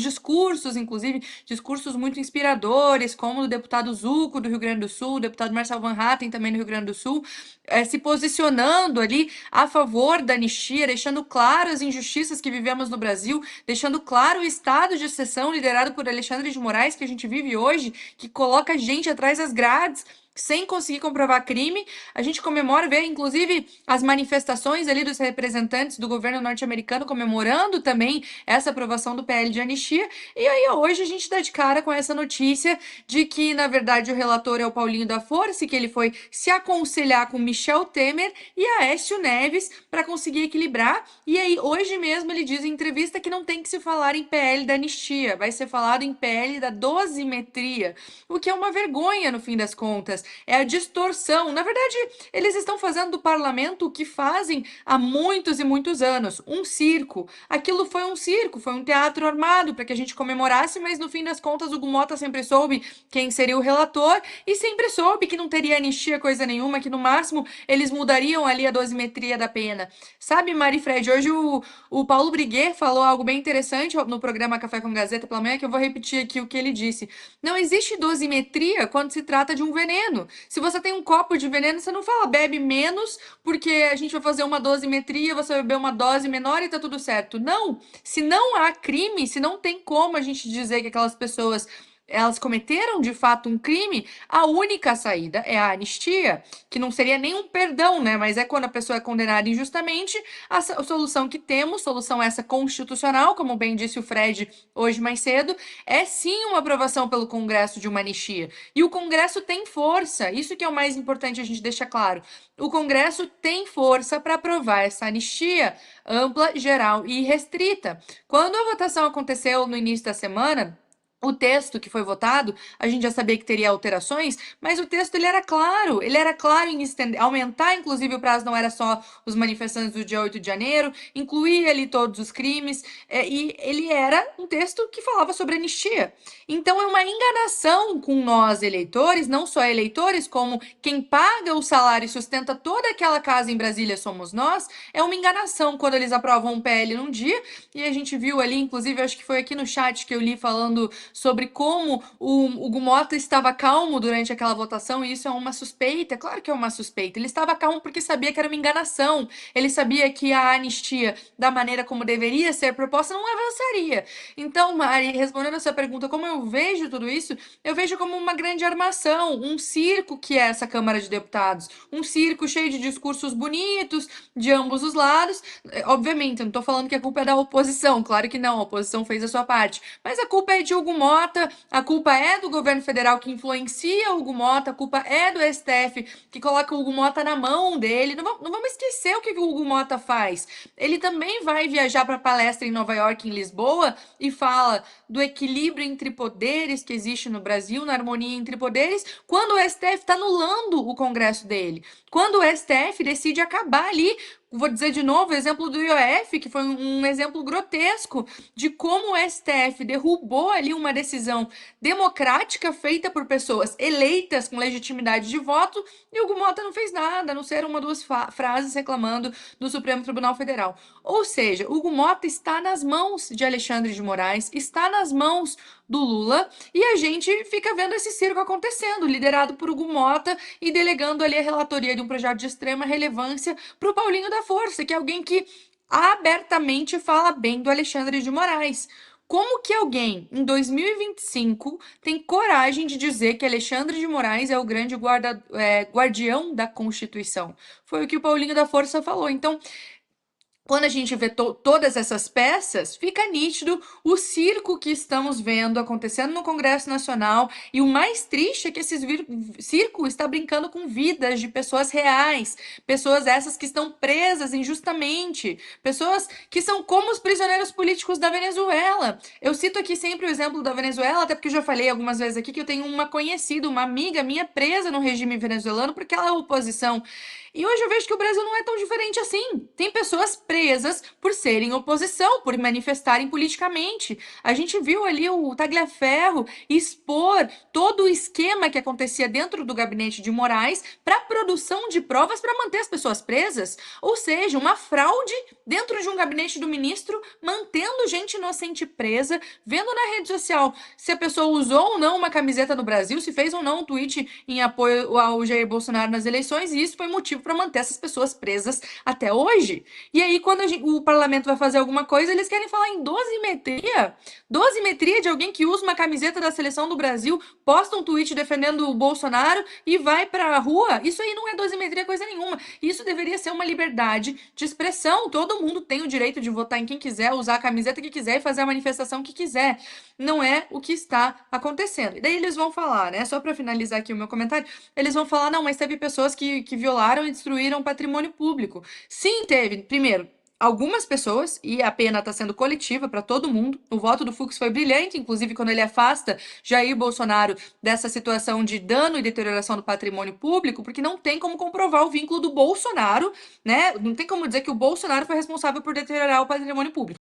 os discursos, inclusive, discursos muito inspiradores, como o deputado Zuco, do Rio Grande do Sul, o deputado Marcel Van Hatten, também do Rio Grande do Sul, se posicionando ali a favor da anistia, deixando claro as injustiças que vivemos no Brasil, deixando claro o estado de exceção liderado por Alexandre de Moraes, que a gente vive hoje, que coloca a gente atrás das grades, sem conseguir comprovar crime. A gente comemora, vê inclusive as manifestações ali dos representantes do governo norte-americano comemorando também essa aprovação do PL de anistia. E aí hoje a gente dá de cara com essa notícia de que, na verdade, o relator é o Paulinho da Força, que ele foi se aconselhar com Michel Temer e Aécio Neves para conseguir equilibrar. E aí, hoje mesmo, ele diz em entrevista que não tem que se falar em PL da anistia, vai ser falado em PL da dosimetria, o que é uma vergonha no fim das contas. É a distorção. Na verdade, eles estão fazendo do parlamento o que fazem há muitos e muitos anos, um circo. Aquilo foi um circo, foi um teatro armado para que a gente comemorasse, mas no fim das contas o Gumota sempre soube quem seria o relator e sempre soube que não teria anistia coisa nenhuma, que no máximo eles mudariam ali a dosimetria da pena. Sabe, Marifred, hoje o Paulo Briguet falou algo bem interessante no programa Café com Gazeta pela manhã, que eu vou repetir aqui o que ele disse. Não existe dosimetria quando se trata de um veneno. Se você tem um copo de veneno, você não fala bebe menos, porque a gente vai fazer uma dosimetria, você vai beber uma dose menor e tá tudo certo. Não! Se não há crime, se não tem como a gente dizer que aquelas pessoas elas cometeram de fato um crime, a única saída é a anistia, que não seria nem um perdão, né? Mas é quando a pessoa é condenada injustamente, a solução que temos, solução essa constitucional, como bem disse o Fred hoje mais cedo, é sim uma aprovação pelo Congresso de uma anistia. E o Congresso tem força, isso que é o mais importante a gente deixar claro. O Congresso tem força para aprovar essa anistia ampla, geral e restrita. Quando a votação aconteceu no início da semana, o texto que foi votado, a gente já sabia que teria alterações, mas o texto ele era claro em aumentar, inclusive, o prazo não era só os manifestantes do dia 8 de janeiro, incluir ali todos os crimes, e ele era um texto que falava sobre anistia. Então é uma enganação com nós, eleitores, não só eleitores, como quem paga o salário e sustenta toda aquela casa em Brasília somos nós, é uma enganação quando eles aprovam um PL num dia, e a gente viu ali, inclusive, acho que foi aqui no chat que eu li falando sobre como o Gumota estava calmo durante aquela votação, e isso é uma suspeita, claro que é uma suspeita. Ele estava calmo porque sabia que era uma enganação, ele sabia que a anistia, da maneira como deveria ser proposta, não avançaria. Então, Mari, respondendo a sua pergunta, como eu vejo tudo isso, eu vejo como uma grande armação, um circo que é essa Câmara de Deputados, um circo cheio de discursos bonitos de ambos os lados. Obviamente, eu não estou falando que a culpa é da oposição, claro que não, a oposição fez a sua parte, mas a culpa é de Hugo Mota, a culpa é do governo federal que influencia o Hugo Mota, a culpa é do STF que coloca o Hugo Mota na mão dele. Não vamos esquecer o que o Hugo Mota faz. Ele também vai viajar para palestra em Nova York, em Lisboa, e fala do equilíbrio entre poderes que existe no Brasil, na harmonia entre poderes, quando o STF está anulando o Congresso dele. Quando o STF decide acabar ali, vou dizer de novo, o exemplo do IOF, que foi um exemplo grotesco de como o STF derrubou ali uma decisão democrática feita por pessoas eleitas com legitimidade de voto, e o Gumota não fez nada, a não ser uma ou duas frases reclamando do Supremo Tribunal Federal. Ou seja, o Gumota está nas mãos de Alexandre de Moraes, está nas mãos do Lula, e a gente fica vendo esse circo acontecendo, liderado por Hugo Mota e delegando ali a relatoria de um projeto de extrema relevância para o Paulinho da Força, que é alguém que abertamente fala bem do Alexandre de Moraes. Como que alguém, em 2025, tem coragem de dizer que Alexandre de Moraes é o grande guardião da Constituição? Foi o que o Paulinho da Força falou. Então, quando a gente vê todas essas peças, fica nítido o circo que estamos vendo acontecendo no Congresso Nacional, e o mais triste é que esse circo está brincando com vidas de pessoas reais, pessoas essas que estão presas injustamente, pessoas que são como os prisioneiros políticos da Venezuela. Eu cito aqui sempre o exemplo da Venezuela, até porque eu já falei algumas vezes aqui que eu tenho uma conhecida, uma amiga minha presa no regime venezuelano porque ela é oposição. E hoje eu vejo que o Brasil não é tão diferente assim. Tem pessoas presas presas por serem oposição, por manifestarem politicamente. A gente viu ali o Tagliaferro expor todo o esquema que acontecia dentro do gabinete de Moraes para produção de provas para manter as pessoas presas, ou seja, uma fraude dentro de um gabinete do ministro, mantendo gente inocente presa, vendo na rede social se a pessoa usou ou não uma camiseta no Brasil, se fez ou não um tweet em apoio ao Jair Bolsonaro nas eleições, e isso foi motivo para manter essas pessoas presas até hoje. E aí, quando o parlamento vai fazer alguma coisa, eles querem falar em dosimetria. Dosimetria de alguém que usa uma camiseta da seleção do Brasil, posta um tweet defendendo o Bolsonaro e vai pra rua. Isso aí não é dosimetria coisa nenhuma. Isso deveria ser uma liberdade de expressão. Todo mundo tem o direito de votar em quem quiser, usar a camiseta que quiser e fazer a manifestação que quiser. Não é o que está acontecendo. E daí eles vão falar, né? Só para finalizar aqui o meu comentário, eles vão falar, não, mas teve pessoas que violaram e destruíram patrimônio público. Sim, teve. Primeiro, algumas pessoas, e a pena está sendo coletiva para todo mundo. O voto do Fux foi brilhante, inclusive quando ele afasta Jair Bolsonaro dessa situação de dano e deterioração do patrimônio público, porque não tem como comprovar o vínculo do Bolsonaro, né? Não tem como dizer que o Bolsonaro foi responsável por deteriorar o patrimônio público.